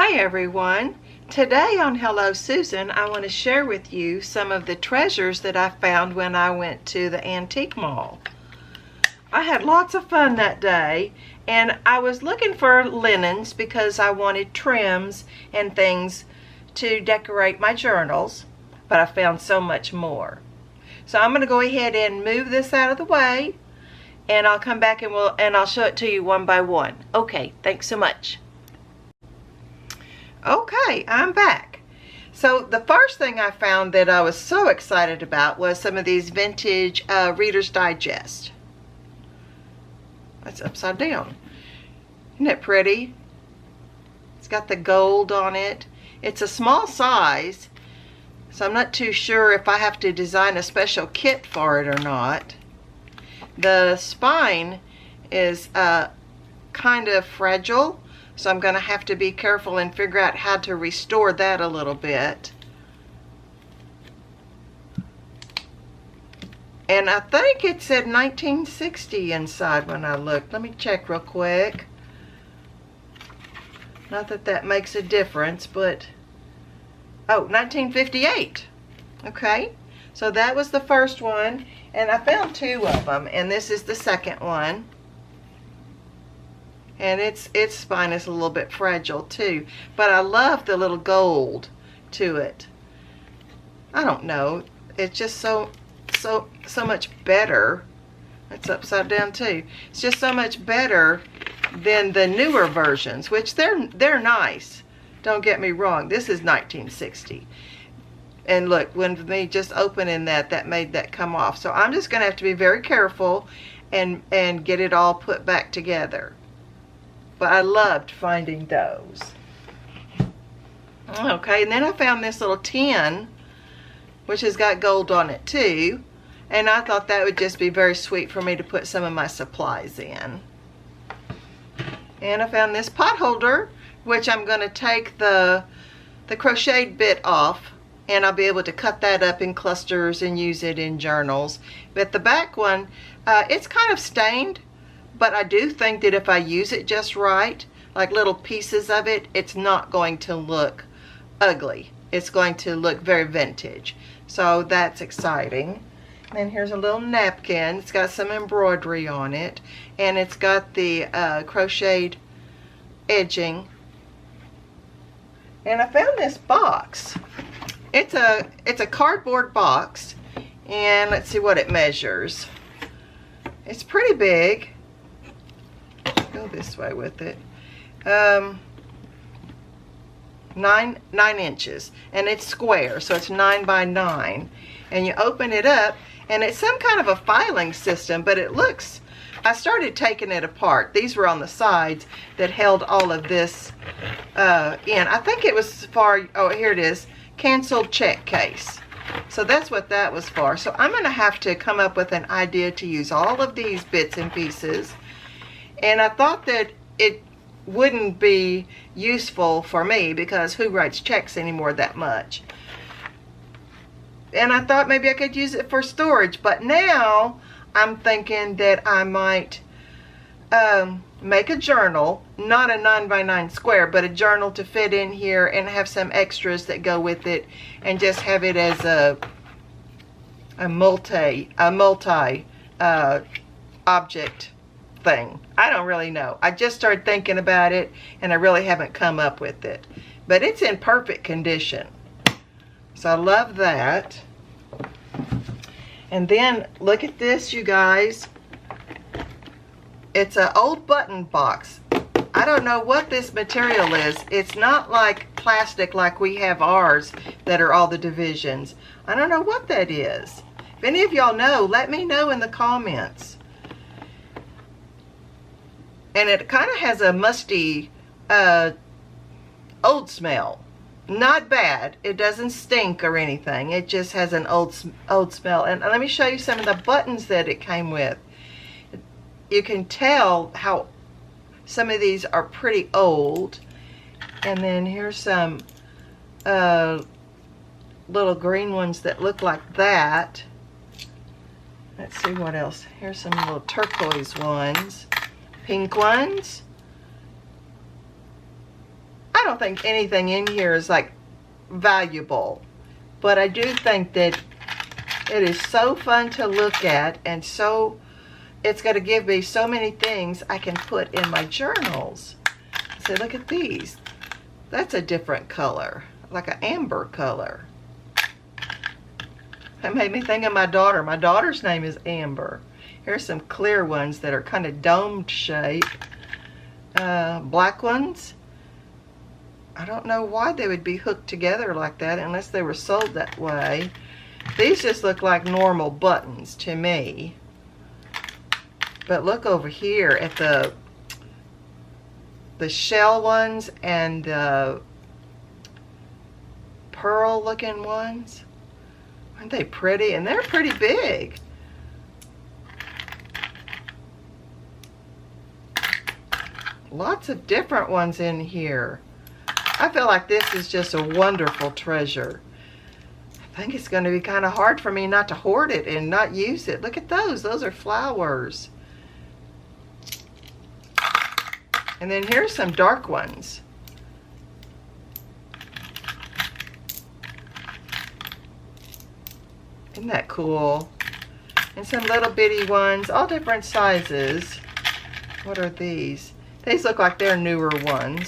Hi everyone. Today on Hello Susan, I want to share with you some of the treasures that I found when I went to the antique mall. I had lots of fun that day, and I was looking for linens because I wanted trims and things to decorate my journals, but I found so much more. So I'm going to go ahead and move this out of the way, and I'll come back and I'll show it to you one by one. Okay, thanks so much. Okay, I'm back. So the first thing I found that I was so excited about was some of these vintage Reader's Digest. That's upside down. Isn't it pretty? It's got the gold on it. It's a small size, so I'm not too sure if I have to design a special kit for it or not. The spine is kind of fragile, so I'm going to have to be careful and figure out how to restore that a little bit. And I think it said 1960 inside when I looked. Let me check real quick. Not that that makes a difference, but... oh, 1958. Okay, so that was the first one. And I found two of them, and this is the second one. And its spine is a little bit fragile too, but I love the little gold to it. I don't know, it's just so much better. It's upside down too. It's just so much better than the newer versions, which they're nice. Don't get me wrong. This is 1960, and look, when me just opening that made that come off. So I'm just gonna have to be very careful and get it all put back together. But I loved finding those. Okay, and then I found this little tin, which has got gold on it too. And I thought that would just be very sweet for me to put some of my supplies in. And I found this pot holder, which I'm going to take the crocheted bit off, and I'll be able to cut that up in clusters and use it in journals. But the back one, it's kind of stained. But I do think that if I use it just right, like little pieces of it, it's not going to look ugly. It's going to look very vintage. So that's exciting. And here's a little napkin. It's got some embroidery on it. And it's got the crocheted edging. And I found this box. It's a cardboard box. And let's see what it measures. It's pretty big. Go this way with it. 9 inches, and it's square, so it's 9 by 9. And you open it up, and it's some kind of a filing system, but it looks, I started taking it apart. These were on the sides that held all of this in. I think it was for, oh, here it is, canceled check case. So that's what that was for. So I'm going to have to come up with an idea to use all of these bits and pieces. And I thought that it wouldn't be useful for me because who writes checks anymore that much? And I thought maybe I could use it for storage. But now I'm thinking that I might make a journal, not a 9 by 9 square, but a journal to fit in here and have some extras that go with it, and just have it as a multi object thing. I don't really know. I just started thinking about it, and I really haven't come up with it. But it's in perfect condition. So I love that. And then look at this, you guys. It's an old button box. I don't know what this material is. It's not like plastic like we have ours that are all the divisions. I don't know what that is. If any of y'all know, let me know in the comments. And it kind of has a musty, old smell. Not bad. It doesn't stink or anything. It just has an old smell. And let me show you some of the buttons that it came with. You can tell how some of these are pretty old. And then here's some little green ones that look like that. Let's see what else. Here's some little turquoise ones. Pink ones. I don't think anything in here is like valuable, but I do think that it is so fun to look at, and so it's going to give me so many things I can put in my journals. So look at these. That's a different color, like an amber color. That made me think of my daughter. My daughter's name is Amber. Here's some clear ones that are kind of domed shape. Black ones. I don't know why they would be hooked together like that unless they were sold that way. These just look like normal buttons to me. But look over here at the shell ones and the pearl looking ones. Aren't they pretty? And they're pretty big. Lots of different ones in here. I feel like this is just a wonderful treasure. I think it's going to be kind of hard for me not to hoard it and not use it. Look at those. Those are flowers. And then here's some dark ones. Isn't that cool? And some little bitty ones, all different sizes. What are these? These look like they're newer ones.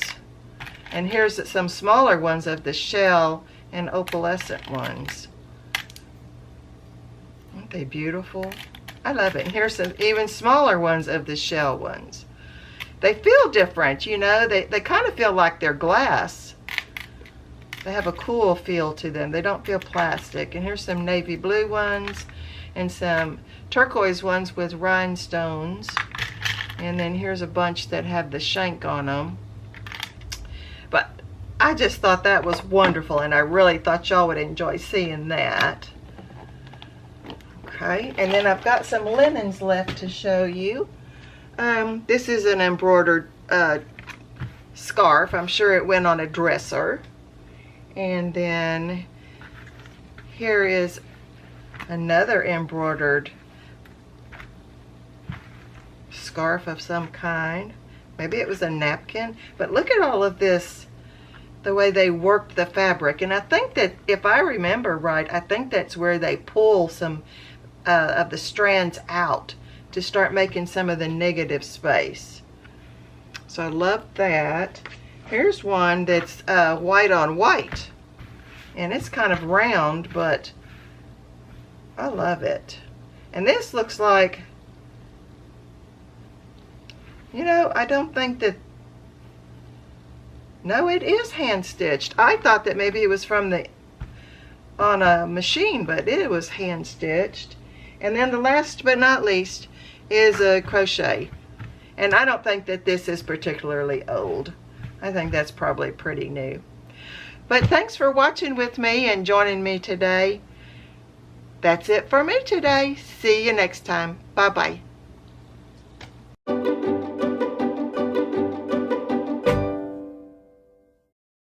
And here's some smaller ones of the shell and opalescent ones. Aren't they beautiful? I love it. And here's some even smaller ones of the shell ones. They feel different, you know. They kind of feel like they're glass. They have a cool feel to them. They don't feel plastic. And here's some navy blue ones and some turquoise ones with rhinestones. And then here's a bunch that have the shank on them. But I just thought that was wonderful, and I really thought y'all would enjoy seeing that. Okay, and then I've got some linens left to show you. This is an embroidered scarf. I'm sure it went on a dresser. And then here is another embroidered scarf of some kind. Maybe it was a napkin. But look at all of this, the way they worked the fabric. And I think that, if I remember right, I think that's where they pull some of the strands out to start making some of the negative space. So I love that. Here's one that's white on white, and it's kind of round, but I love it. And this looks like, you know, I don't think that, no, it is hand stitched. I thought that maybe it was from on a machine, but it was hand stitched. And then the last but not least is a crochet. And I don't think that this is particularly old. I think that's probably pretty new. But thanks for watching with me and joining me today. That's it for me today. See you next time. Bye-bye.